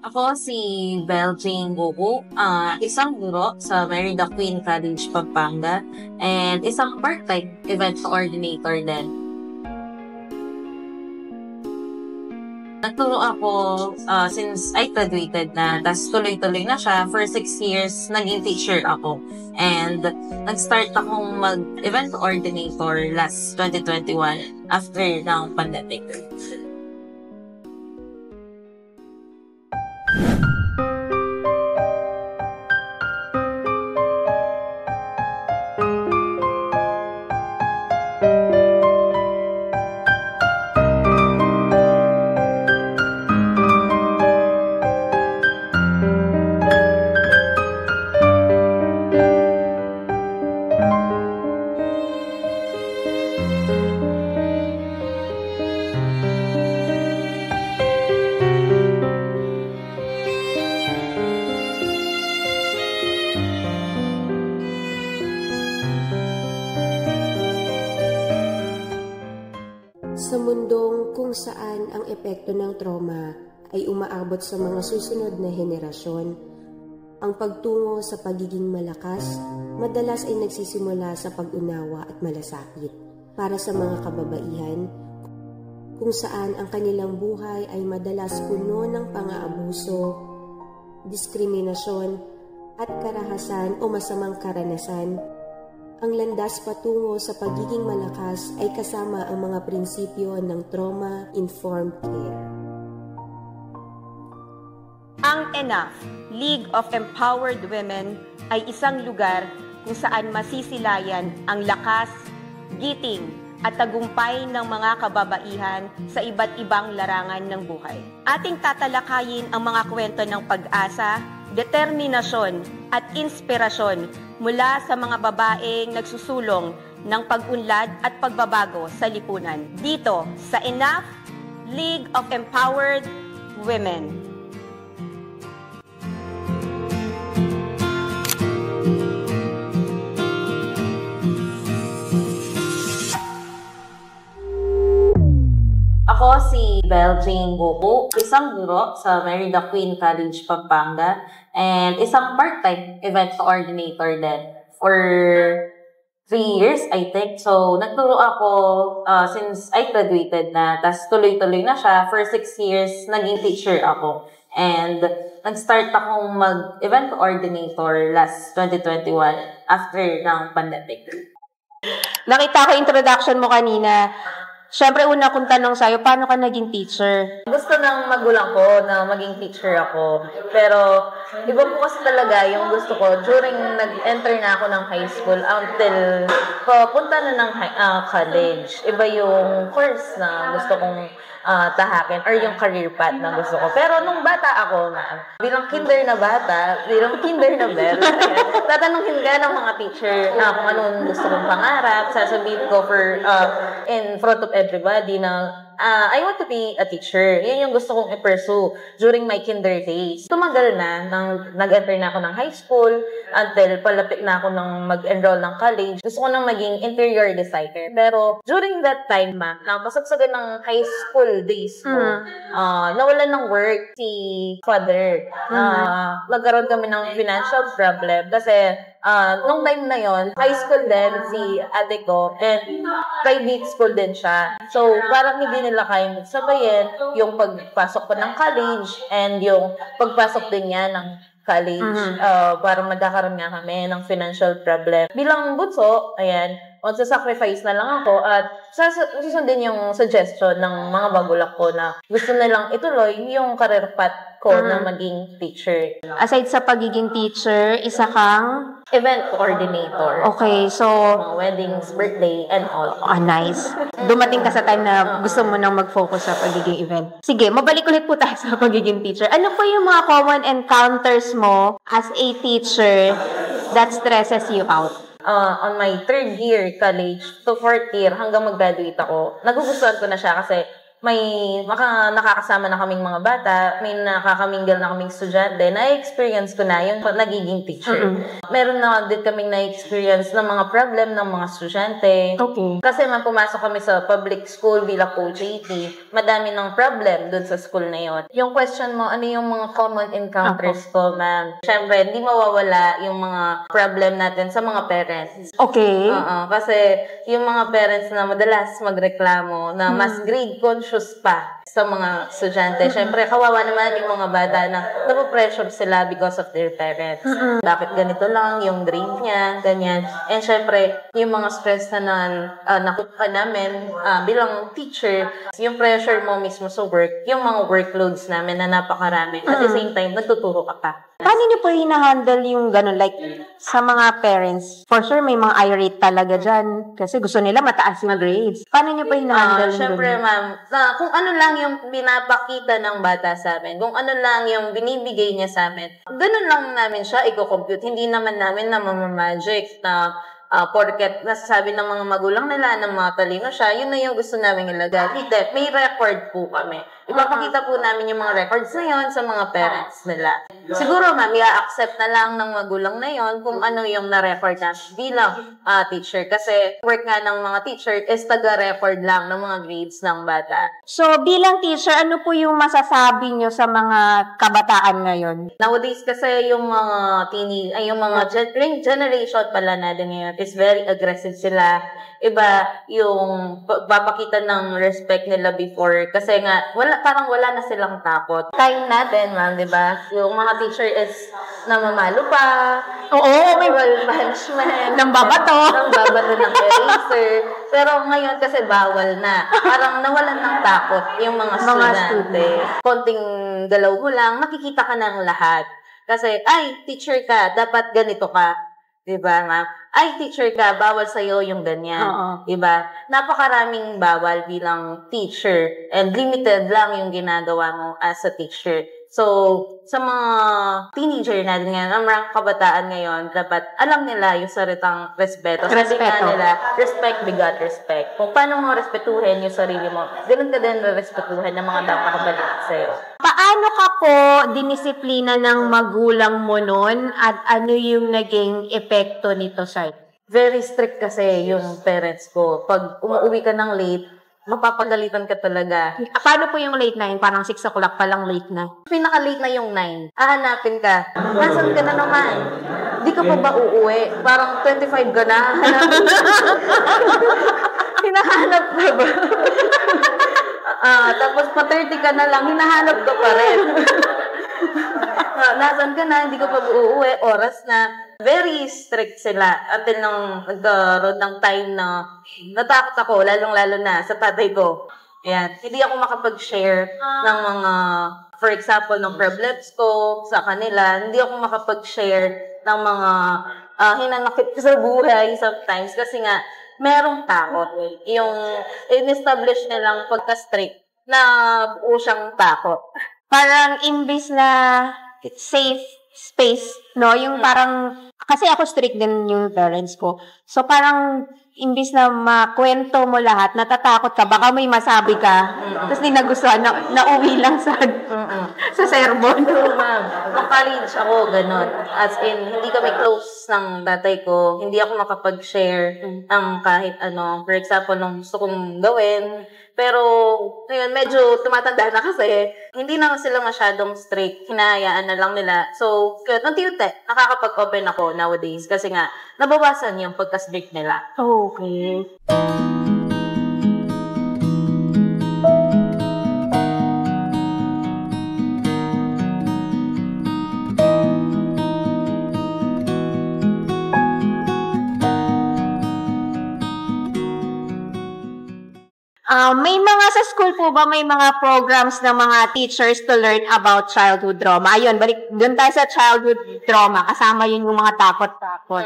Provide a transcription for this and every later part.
Ako si Beljing Gogo, isang guro sa Merida Queen College, Pampanga, and isang part-time event coordinator din. Nagturo ako since I graduated na, tas tuloy-tuloy na siya. For 6 years, naging teacher ako. And nag-start akong mag-event coordinator last 2021 after ng pandemic. Sa mundong kung saan ang epekto ng trauma ay umaabot sa mga susunod na henerasyon, ang pagtungo sa pagiging malakas madalas ay nagsisimula sa pag-unawa at malasakit para sa mga kababaihan kung saan ang kanilang buhay ay madalas puno ng pang-aabuso, diskriminasyon at karahasan o masamang karanasan. Ang landas patungo sa pagiging malakas ay kasama ang mga prinsipyo ng trauma-informed care. Ang ENAF, League of Empowered Women, ay isang lugar kung saan masisilayan ang lakas, giting at tagumpay ng mga kababaihan sa iba't ibang larangan ng buhay. Ating tatalakayin ang mga kwento ng pag-asa, determinasyon at inspirasyon mula sa mga babaeng nagsusulong ng pag-unlad at pagbabago sa lipunan. Dito sa ENAF, League of Empowered Women. Ako si Beljing Gogo, isang guro sa Merida Queen College, Pampanga, and isang part-time event coordinator din for 3 years, I think. So, nagturo ako since I graduated na, tas tuloy-tuloy na siya. For 6 years, naging teacher ako. And nag-start akong mag-event coordinator last 2021 after ng pandemic. Nakita ko introduction mo kanina. Siyempre, una kong tanong sa'yo, paano ka naging teacher? Gusto ng magulang ko na maging teacher ako. Pero, iba po kasi talaga yung gusto ko during nag-enter na ako ng high school until papunta na ng college. Iba yung course na gusto kong tahakin or yung career path na gusto ko. Pero nung bata ako, bilang kinder na bata, bilang kinder na bell, tatanungin ka ng mga teacher na kung anong gusto kong pangarap, sasabihin ko in front of everybody na I want to be a teacher. Yan yung gusto kong i-pursue during my kinder days. Tumagal na, nag-enter na ako ng high school, until palapit na ako ng mag-enroll ng college. Gusto ko nang maging interior designer. Pero during that time, napasagsagan ng high school days ko, nawalan ng work si father. Nagkaroon kami ng financial problem kasi nung time na yon, high school din si ate ko and private school din siya. So, parang hindi nila kayang magsabayin yung pagpasok ko ng college and yung pagpasok din niya ng college. Parang magkakaroon nga kami ng financial problem. Bilang bunso, ayan, magsasacrifice na lang ako at susundin yung suggestion ng mga magulang ko na gusto nilang ituloy yung career path ko na maging teacher. Aside sa pagiging teacher, isa kang Event coordinator. okay, so Mga weddings, birthday, and all. nice. Dumating ka sa time na gusto mo nang mag-focus sa pagiging event. Sige, mabalik ulit po tayo sa pagiging teacher. Ano po yung mga common encounters mo as a teacher that stresses you out? On my 3rd year college to 4th year hanggang mag-graduate ako, nagugustuhan ko na siya kasi nakakasama na kaming mga bata, may nakakamingle na kaming estudyante, na-experience ko na yung nagiging teacher. Meron na din kaming na-experience ng mga problem ng mga estudyante. Okay. Kasi pumasok kami sa public school bilang OJT, madami ng problem dun sa school na yon. Yung question mo, ano yung mga common encounters ko, ma'am? Siyempre, hindi mawawala yung mga problem natin sa mga parents. Okay. Kasi yung mga parents na madalas magreklamo na mas grade conscious pa sa mga estudyante. Siyempre, kawawa naman yung mga bata na napopressure sila because of their parents. Bakit ganito lang yung grade niya, ganyan. And siyempre, yung mga stress na nakuha namin bilang teacher, yung pressure mo mismo sa work, yung mga workloads namin na napakarami. At the same time, nagtuturo ka pa. Paano niyo po hina-handle yung gano'n? Like, sa mga parents, for sure may mga irate talaga dyan kasi gusto nila mataas na grades. Paano niyo po hina-handle yung Siyempre, ma'am, kung ano lang yung pinapakita ng bata sa amin, kung ano lang yung binibigay niya sa amin, ganun lang namin siya i-compute. Hindi naman namin na magic na porket nasasabi ng mga magulang nila ng mga talino siya, yun na yung gusto namin ilagay. Hindi, may record po kami. Ipapakita po namin yung mga records na yun sa mga parents nila. Siguro, ma'am, i-accept na lang ng magulang na yun kung ano yung na-record na bilang teacher. Kasi work nga ng mga teacher is taga-record lang ng mga grades ng bata. So, bilang teacher, ano po yung masasabi nyo sa mga kabataan ngayon? Nowadays kasi yung mga yung mga generation pala natin ngayon is very aggressive sila. Iba yung papakita ng respect nila before. Kasi nga, parang wala na silang takot. Time natin, ma'am, di ba? Yung mga teacher is namamalo pa. Oo, may punishment. Nang babato. Nang babato ng eraser. Pero ngayon kasi bawal na. Parang nawalan ng takot yung mga estudyante. Konting galaw mo lang, makikita ka ng lahat. Kasi, ay, teacher ka, dapat ganito ka. Diba, ma'am? Ay, teacher ka, bawal sa'yo yung ganyan. Diba? Napakaraming bawal bilang teacher and limited lang yung ginagawa mo as a teacher. So, sa mga teenager natin ngayon, ang mga kabataan ngayon, dapat alam nila yung salitang respeto. Sabi nga nila, respect begot respect. Kung paano mo respetuhin yung sarili mo, ganun ka din respetuhin ng mga napakabalik sa'yo. Paano ka po dinisiplina ng magulang mo nun at ano yung naging epekto nito sa'yo? Very strict kasi yung parents ko. Pag umuwi ka ng late, mapapagalitan ka talaga. Paano po yung late 9? Parang 6 o'clock pa lang late na. Pinaka-late na yung 9. Hahanapin ka. Nasaan ka na naman? Di ka pa ba uuwi? Parang 25 ka na. Hinahanap ka ba? Tapos pa-30 ka na lang, hinahanap ka pa rin. Nasaan ka na? Hindi ka pa uuwi. Oras na. Very strict sila until nung nagkaroon ng time na natakot ako, lalong-lalo na sa tatay ko. Ayan. Hindi ako makapag-share ng mga, for example, ng problems ko sa kanila. Hindi ako makapag-share ng mga hinanakit ko sa buhay sometimes kasi nga, merong takot. Yung in-establish nilang pagka-strict na buo siyang takot. Parang imbis na safe space, no? Yung parang, kasi ako strict din yung parents ko. So parang, imbis na makwento mo lahat, natatakot ka, baka may masabi ka, tapos di nagustuhan, nauwi lang sa sermon. True, ma'am. Nung college ako, ganun. As in, hindi kami close ng tatay ko. Hindi ako makapag-share ng kahit ano. For example, nung gusto kong gawin. Pero, ngayon, medyo tumatanda na kasi, hindi na sila masyadong strict. Hinahayaan na lang nila. So, unti-unti, nakakapag-open ako nowadays. Kasi nga, nabawasan yung pagka-strict nila. Okay. May mga sa school po ba, may mga programs ng mga teachers to learn about childhood trauma? Ayun, balik doon tayo sa childhood trauma. Kasama yun yung mga takot-takot.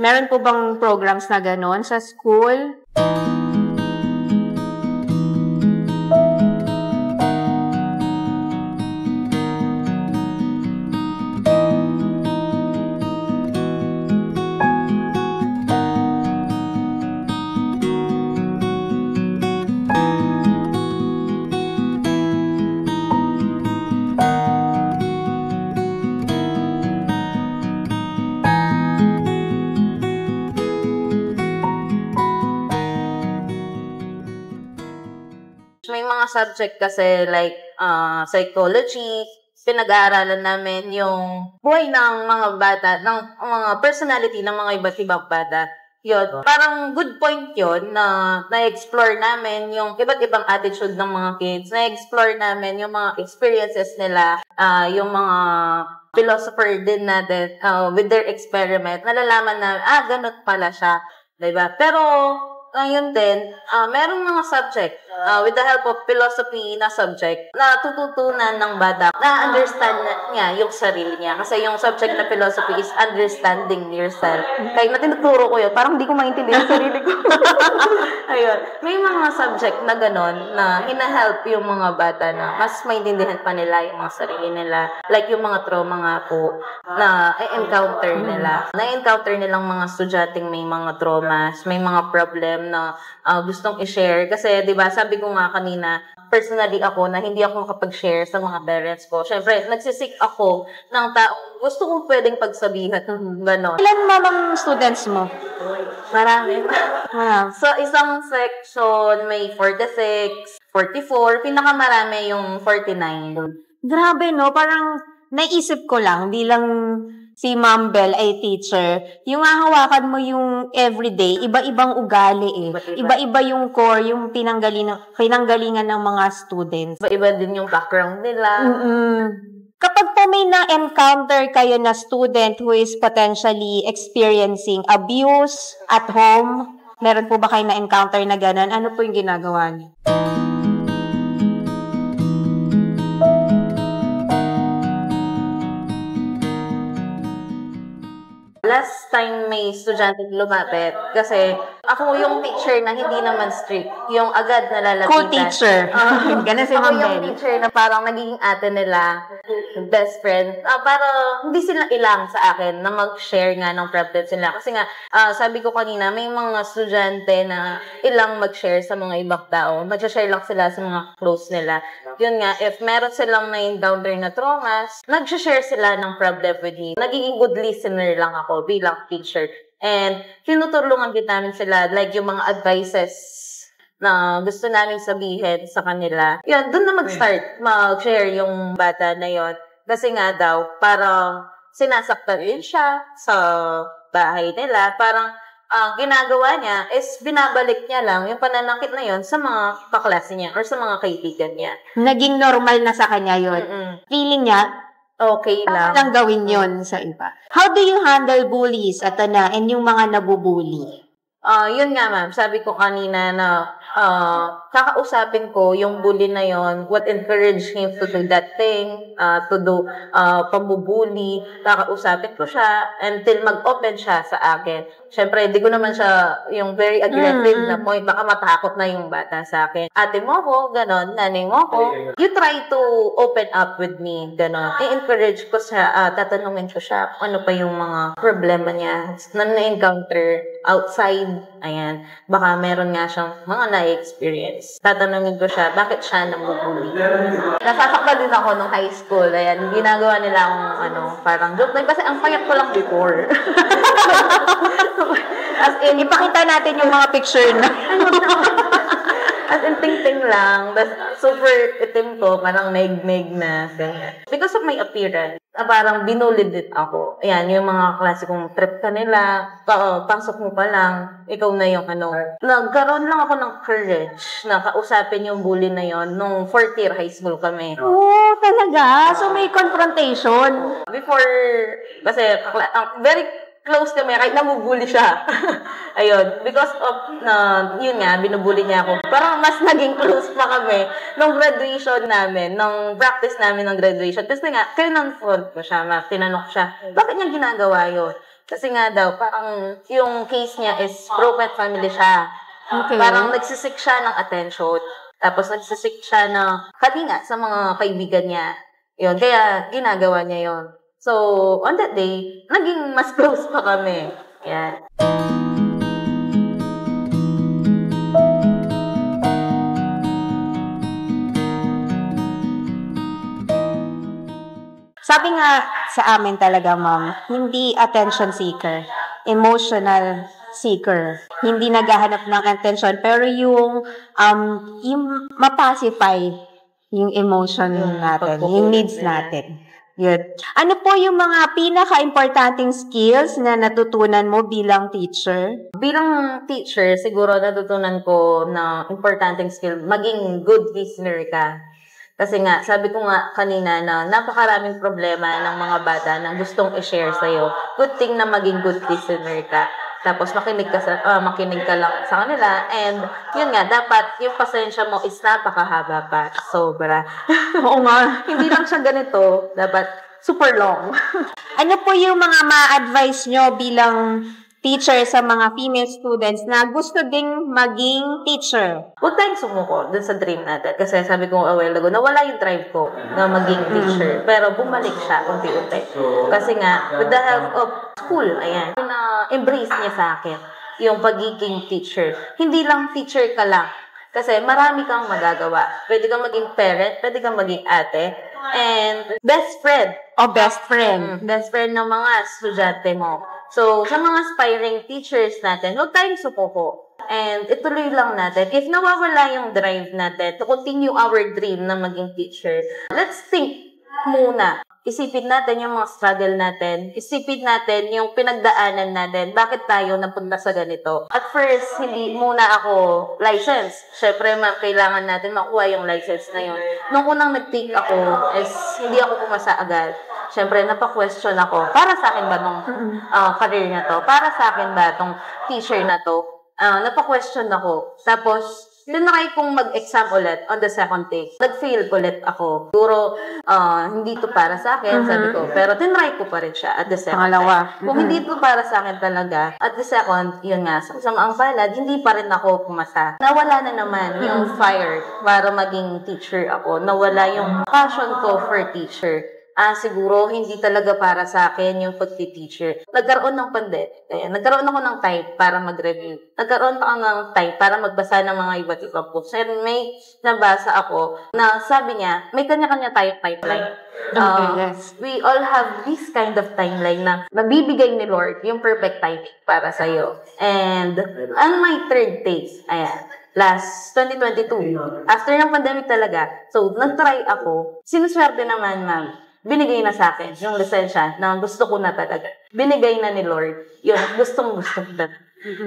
Meron po bang programs na gano'n sa school? subject kasi like psychology, pinag-aaralan namin yung buhay ng mga bata, ng mga personality ng mga iba't ibang bata. Yun, parang good point yun na na-explore namin yung iba't ibang attitude ng mga kids. Na-explore namin yung mga experiences nila, yung mga philosopher din natin with their experiment. Nalalaman na, ganun pala siya. Diba? Pero, ngayon din, merong mga subject, with the help of philosophy na subject, na tututunan ng bata, na-understand niya yung sarili niya. Kasi yung subject na philosophy is understanding yourself. Kahit na tinuturo ko yun, parang hindi ko maintindihan yung sarili ko. Ayun. May mga subject na gano'n, na hina-help yung mga bata na mas maintindihan pa nila yung mga sarili nila. Like yung mga trauma nga po, na encounter nila. Na-encounter nilang mga estudyanteng may mga traumas, may mga problem na gustong i-share. Kasi, di ba, sabi ko nga kanina, personally ako na hindi ako makapag-share sa mga parents ko. Siyempre, nagsisik ako ng taong gusto kong pwedeng pagsabihan. Ganon. Ilan mamang students mo? Marami. So, isang section may 46, 44, pinakamarami yung 49. Grabe, no? Parang naisip ko lang, bilang si Ma'am Bell ay teacher, yung hahawakan mo yung everyday, iba-ibang ugali eh. Iba-iba yung core, yung pinanggalingan ng mga students. Iba-iba din yung background nila. Kapag po may na-encounter kayo na student who is potentially experiencing abuse at home, meron po ba kayo na-encounter na gano'n? Ano po yung ginagawa niyo? Last time may estudyante lumapit kasi ako yung teacher na hindi naman strict. Yung agad na lalapitan. Cool teacher. Ganun si Ma'am Ako yung Bell. teacher na parang naging ate nila, best friend. Para hindi sila ilang sa akin na mag-share nga ng problems nila. Kasi nga, sabi ko kanina, may mga estudyante na ilang mag-share sa mga ibang tao. Mag-share lang sila sa mga close nila. Yun nga, if meron silang na-encounter na traumas, nag-share sila ng problem with me. Nagiging good listener lang ako bilang teacher. And tinutulungan din namin sila, like yung mga advices na gusto namin sabihin sa kanila. Yun, doon na mag-share yung bata na yun. Kasi nga daw, parang sinasaktan din siya sa bahay nila. Parang ang ginagawa niya is binabalik niya lang yung pananakit na yun sa mga kaklase niya or sa mga kaibigan niya. Naging normal na sa kanya yun. Feeling niya, okay lang. lang gawin yon sa iba. How do you handle bullies at and yung mga nabubully? Yun nga ma'am, sabi ko kanina na kakausapin ko yung bully na yon, what encouraged him to do that thing, to do pambubuli. Kakausapin ko siya until mag-open siya sa akin. Siyempre, di ko naman siya yung very aggressive na point. Baka matakot na yung bata sa akin. Ate mo ko, ganon. Nanay mo ko. You try to open up with me, ganon. I-encourage ko siya, tatanungin ko siya ano pa yung mga problema niya na na-encounter outside. Ayan. Baka meron nga siyang mga na-experience. Tatanungin ko siya, bakit siya namubuli? Nasasaktan din ako nung high school. Ayan, ginagawa nila akong parang joke. Kasi ang payat ko lang before. As in, ipakita natin yung mga picture na. As in, ting-ting lang. Super itim ko, parang meg-meg na. Because of my appearance, parang binulid din ako. Ayan, yung mga klase kong trip kanila, pasok mo pa lang, ikaw na yung Nagkaroon lang ako ng courage na kausapin yung bully na yon nung 4th year high school kami. Oh, talaga? So may confrontation? Before, kasi very close kami, kahit namubuli siya. Ayun, because of, yun nga, binubuli niya ako. Parang mas naging close pa kami nung graduation namin, nung practice namin ng graduation. Kasi nga, kinonfront ko siya, tinanong ko siya, bakit niya ginagawa yun? Kasi nga daw, parang yung case niya is broken family siya. Okay. Parang nagsisik siya ng attention. Tapos nagsisik siya ng kalinga sa mga kaibigan niya. Yun, kaya ginagawa niya yun. So, on that day, naging mas close pa kami. Yan. Sabi nga sa amin talaga, ma'am, hindi attention seeker, emotional seeker. Hindi naghahanap ng attention, pero yung mapacify yung emotion natin, yung needs natin. Yun. Ano po yung mga pinaka-importanting skills na natutunan mo bilang teacher? Bilang teacher, siguro natutunan ko na importanteng skill, maging good listener ka. Kasi nga, sabi ko nga kanina na napakaraming problema ng mga bata na gustong i-share sa'yo. Good thing na maging good listener ka. Tapos makinig ka lang sa kanila. And yun nga, dapat yung pasensya mo is napakahaba pa. Sobra. Oo nga. Hindi lang siya ganito. Dapat super long. Ano po yung mga ma-advise nyo bilang teacher sa mga female students na gusto ding maging teacher? Huwag tayong sumuko dun sa dream natin. Kasi sabi ko a while ago, nawala yung drive ko na maging teacher. Pero bumalik siya unti-unti. Kasi nga, with the help of school, ayan, na-embrace niya sa akin yung pagiging teacher. Hindi lang teacher ka lang. Kasi marami kang magagawa. Pwede kang maging parent, pwede kang maging ate, and best friend. Best friend. Best friend ng mga estudyante mo. So, sa mga aspiring teachers natin, huwag tayong supuko. And ituloy lang natin. If nawawala yung drive natin to continue our dream na maging teacher, let's think muna. Isipin natin yung mga struggle natin. Isipin natin yung pinagdaanan natin. Bakit tayo napunta sa ganito? At first, hindi muna ako license. Siyempre, kailangan natin makuha yung license na yun. Nung unang nag-take ako, is hindi ako pumasa agad. Siyempre, napaka-question ako. Para sa akin ba tong career na to? Para sa akin ba tong teacher na to? Napaka-question ako. Tapos, tinry kong mag-exam ulit on the second take. Nag-fail ulit ako. Siguro, hindi to para sa akin, sabi ko. Pero tinry ko pa rin siya at the second time. Kung hindi to para sa akin talaga, at the second, yun nga, sa ang palad, hindi pa rin ako pumasa. Nawala na naman yung fire para maging teacher ako. Nawala yung passion ko for teacher. Siguro, hindi talaga para sa akin yung pagti-teacher. Nagkaroon ng pandemic. Nagkaroon ako ng time para mag-review. Nagkaroon ako ng time para magbasa ng mga iba't ibang books. And may nabasa ako na sabi niya, may kanya-kanya tayong pipeline. Yes. We all have this kind of timeline na mabibigay ni Lord yung perfect timing para sa'yo. And on my third take, last 2022, after ng pandemic talaga, so nag-try ako. Sinuswerte naman, ma'am. Binigay na sa akin yung lisensya na gusto ko na talaga. Binigay na ni Lord yung gustong-gusto ko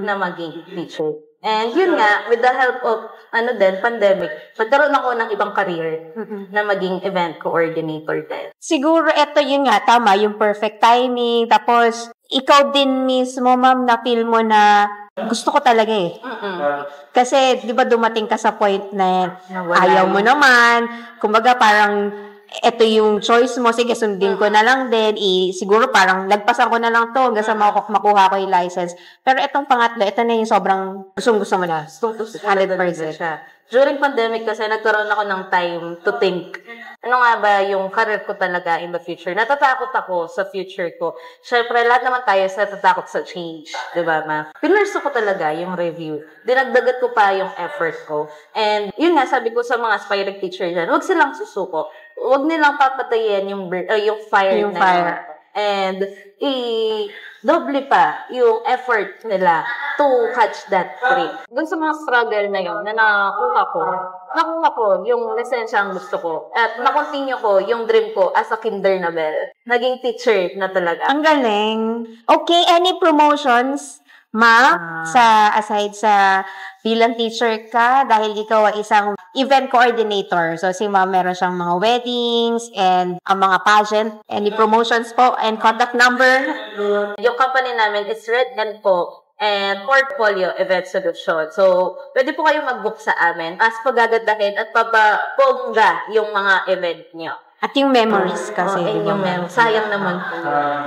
na maging teacher. And yun nga, with the help of pandemic, nagkaroon ako ng ibang career na maging event coordinator din. Siguro ito yun nga, tama, yung perfect timing. Tapos, ikaw din mismo, ma'am, na-feel mo na gusto ko talaga eh. Kasi, di ba dumating ka sa point na ayaw mo naman. Kumbaga, parang ito yung choice mo, sige, sundin ko na lang din, siguro parang lagpasan ko na lang to hanggang sa makuha ko yung license. Pero itong pangatlo, ito na yung sobrang gusto mo na. 100%. During pandemic kasi nagkaroon ako ng time to think. Ano nga ba yung career ko talaga in the future? Natatakot ako sa future ko. Syempre, lahat naman tayo natatakot sa change. Diba, ma? Pinurso ko talaga yung review. Dinagdagat ko pa yung effort ko. And yun nga, sabi ko sa mga aspiring teacher dyan, huwag silang susuko. Huwag nilang papatayin yung fire na yun. And doble pa yung effort nila to catch that break. Doon sa mga struggle na yun, na nakuha ko yung lisensya ang gusto ko. At na-continue ko yung dream ko as a kinder na bell. Naging teacher na talaga. Ang galing. Okay, any promotions, ma, aside sa bilang teacher ka, dahil ikaw ay isang event coordinator. So, si ma'am meron siyang mga weddings and ang mga pageant. Any promotions po and contact number? Yung company namin is Red Hand po and Portfolio Event Solution. So, pwede po kayong mag-book sa amin as pagagandahin at papabongga yung mga event nyo. At yung memories kasi. Yung memories. Sayang naman po.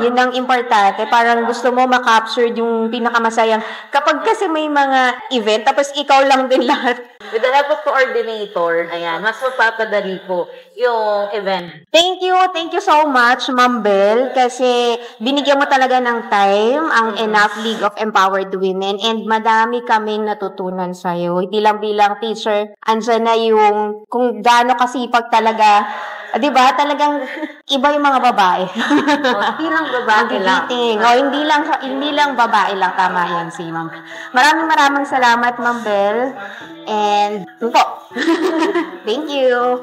Yun ang importante. Parang gusto mo makapture yung pinakamasayang. Kapag kasi may mga event, tapos ikaw lang din lahat. With the help of coordinator, mas mapapadali po yung event. Thank you so much, Ma'am Bel, kasi binigyan mo talaga ng time ang Enough League of Empowered Women and madami kaming natutunan sa'yo. Hindi lang bilang teacher, andyan na yung kung gaano kasipag talaga Di ba? Talagang iba yung mga babae. Hindi lang babae lang. Hindi lang babae lang. Tama yan si Ma'am. Maraming salamat, Ma'am Bel. And po. Thank you.